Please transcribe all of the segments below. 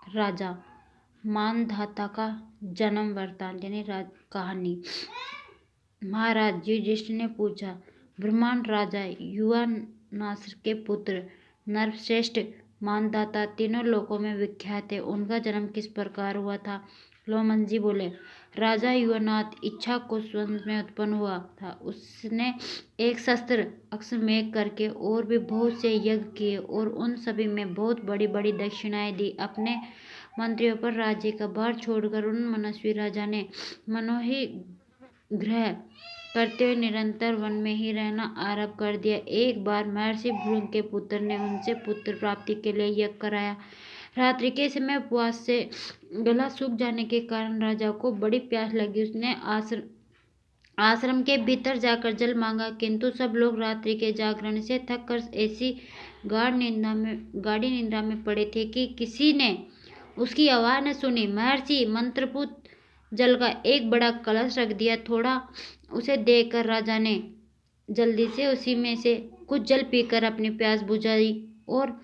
राजा मानधाता का जन्म वृत्तांत यानी कहानी। महाराज युधिष्ठिर ने पूछा, ब्रह्मांड राजा युवानासुर के पुत्र नरश्रेष्ठ मानधाता तीनों लोकों में विख्यात है, उनका जन्म किस प्रकार हुआ था? लोमश जी बोले, राजा युवानाथ इक्ष्वाकु वंश में उत्पन्न हुआ था। उसने एक शस्त्र अश्वमेध करके और भी बहुत से यज्ञ किए और उन सभी में बहुत बड़ी बड़ी दक्षिणाएं दी। अपने मंत्रियों पर राज्य का भार छोड़कर उन मनस्वी राजा ने मनोही ग्रह करते हुए निरंतर वन में ही रहना आरंभ कर दिया। एक बार महर्षि भृगु के पुत्र ने उनसे पुत्र प्राप्ति के लिए यज्ञ कराया। रात्रि के समय उपवास से गला सूख जाने के कारण राजा को बड़ी प्यास लगी। उसने आश्रम के भीतर जाकर जल मांगा, किंतु सब लोग रात्रि के जागरण से थक कर ऐसी गाढ़ी निंद्रा में पड़े थे कि किसी ने उसकी आवाज न सुनी। महर्षि मंत्रपूत जल का एक बड़ा कलश रख दिया। थोड़ा उसे देखकर राजा ने जल्दी से उसी में से कुछ जल पीकर अपनी प्यास बुझाई और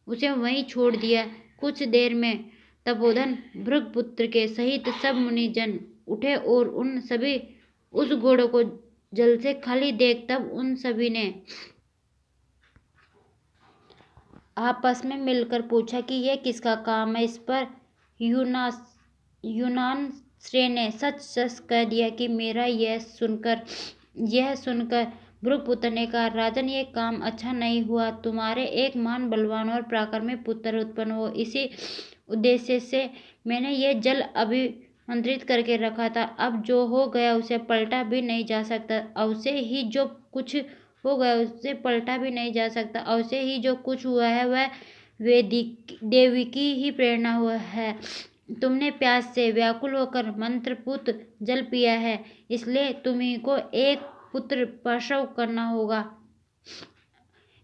उसे वहीं छोड़ दिया। कुछ देर में तपोधन भृगुपुत्र के सहित सब मुनिजन उठे और उन सभी उस घोड़े को जल से खाली देख तब उन सभी ने आपस में मिलकर पूछा कि यह किसका काम है। इस पर युनानश्रेय ने सच सच कह दिया कि मेरा। यह सुनकर भृगुपुत्र ने कहा, राजन, यह काम अच्छा नहीं हुआ। तुम्हारे एक महान बलवान और पराक्रमी पुत्र उत्पन्न हो, इसी उद्देश्य से मैंने यह जल अभिमंत्रित करके रखा था। अब जो हो गया उसे पलटा भी नहीं जा सकता। अवश्य ही जो कुछ हो गया उसे पलटा भी नहीं जा सकता। अवश्य ही जो कुछ हुआ है वह देवी की ही प्रेरणा हुआ है। तुमने प्यास से व्याकुल होकर मंत्रपूत जल पिया है, इसलिए तुम्ही को एक पुत्र प्रसव करना होगा।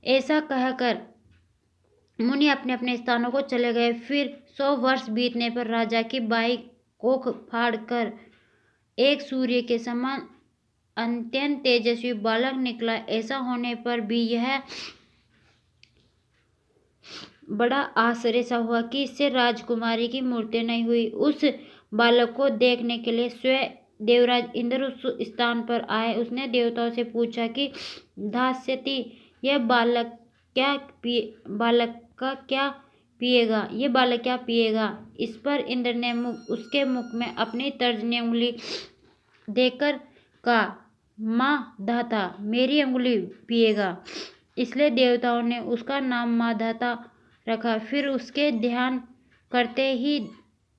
ऐसा कहकर मुनि अपने अपने स्थानों को चले गए। फिर 100 वर्ष बीतने पर राजा की बाई कोख फाड़ कर एक सूर्य के समान अत्यंत तेजस्वी बालक निकला। ऐसा होने पर भी यह बड़ा आश्चर्य सा हुआ कि इससे राजकुमारी की मूर्ति नहीं हुई। उस बालक को देखने के लिए स्वयं देवराज इंद्र उस स्थान पर आए। उसने देवताओं से पूछा कि दास्यति, यह बालक क्या पिएगा? इस पर इंद्र ने उसके मुख में अपनी तर्जनी उंगली देकर कहा, माधाता, मेरी अंगुली पिएगा। इसलिए देवताओं ने उसका नाम माधाता रखा। फिर उसके ध्यान करते ही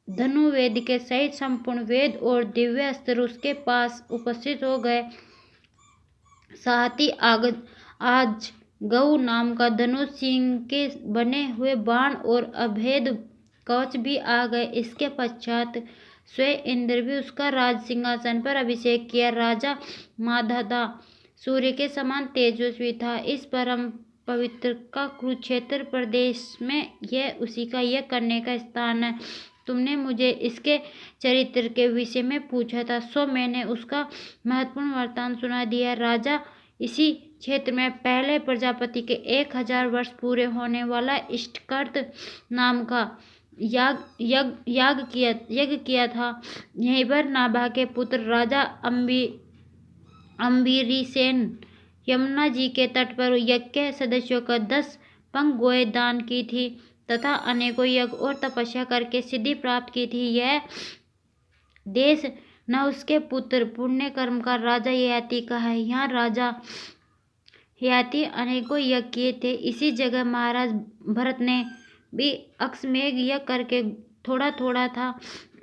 धनुर्वेद के सहित संपूर्ण वेद और दिव्य अस्त्र उसके पास उपस्थित हो गए। साथ ही आज गौ नाम का धनुष, सिंह के बने हुए बाण और अभेद कवच भी आ गए। इसके पश्चात स्वयं इंद्र भी उसका राज सिंहासन पर अभिषेक किया। राजा माधाता सूर्य के समान तेजस्वी था। इस परम पवित्र का कुरुक्षेत्र प्रदेश में यह उसी का यह करने का स्थान है। तुमने मुझे इसके चरित्र के विषय में पूछा था, सो मैंने उसका महत्वपूर्ण वृत्तांत सुना दिया। राजा इसी क्षेत्र में पहले प्रजापति के 1000 वर्ष पूरे होने वाला इष्टकर्त नाम का यज्ञ किया था। यहीं पर नाभा के पुत्र राजा अम्बरीसेन यमुना जी के तट पर यज्ञ के सदस्यों का 10 पंख गोए दान की थी तथा अनेकों यज्ञ और तपस्या करके सिद्धि प्राप्त की थी। यह देश न उसके पुत्र पुण्य कर्म का राजा ययाति का है। यहाँ राजा ययाति अनेकों यज्ञ किए थे। इसी जगह महाराज भरत ने भी अश्वमेध यज्ञ करके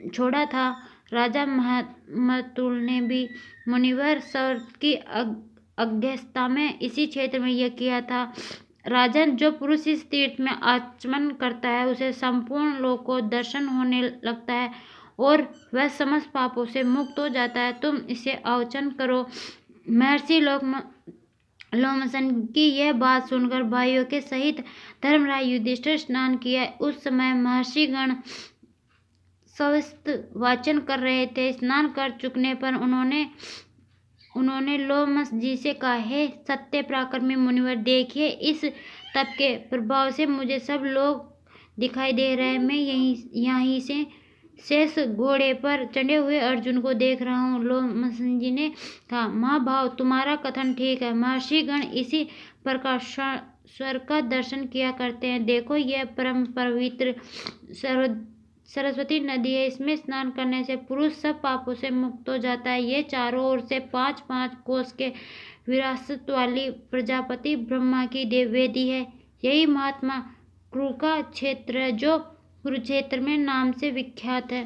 छोड़ा था। राजा महतुल ने भी मुनिवर सौर की अध्यक्षता में इसी क्षेत्र में यज्ञ किया था। राजन, जो पुरुष इस तीर्थ में आचमन करता है उसे संपूर्ण लोक को दर्शन होने लगता है और वह समस्त पापों से मुक्त हो जाता है। तुम इसे आचमन करो। महर्षि लोमशन की यह बात सुनकर भाइयों के सहित धर्मराज युधिष्ठिर स्नान किया। उस समय महर्षि गण स्वस्थ वाचन कर रहे थे। स्नान कर चुकने पर उन्होंने लोमश जी से कहा, हे सत्य पराक्रमी मुनिवर, देखिए इस तप के प्रभाव से मुझे सब लोग दिखाई दे रहा है। मैं यहीं से शेष घोड़े पर चढ़े हुए अर्जुन को देख रहा हूँ। लोमश जी ने कहा, महाभाव, तुम्हारा कथन ठीक है। महर्षि गण इसी प्रकार स्वर्ग का दर्शन किया करते हैं। देखो, यह परम पवित्र सरस्वती नदी है। इसमें स्नान करने से पुरुष सब पापों से मुक्त हो जाता है। ये चारों ओर से 5-5 कोस के विरासत वाली प्रजापति ब्रह्मा की वेदी है। यही महात्मा कुरु का क्षेत्र है, जो कुरुक्षेत्र में नाम से विख्यात है।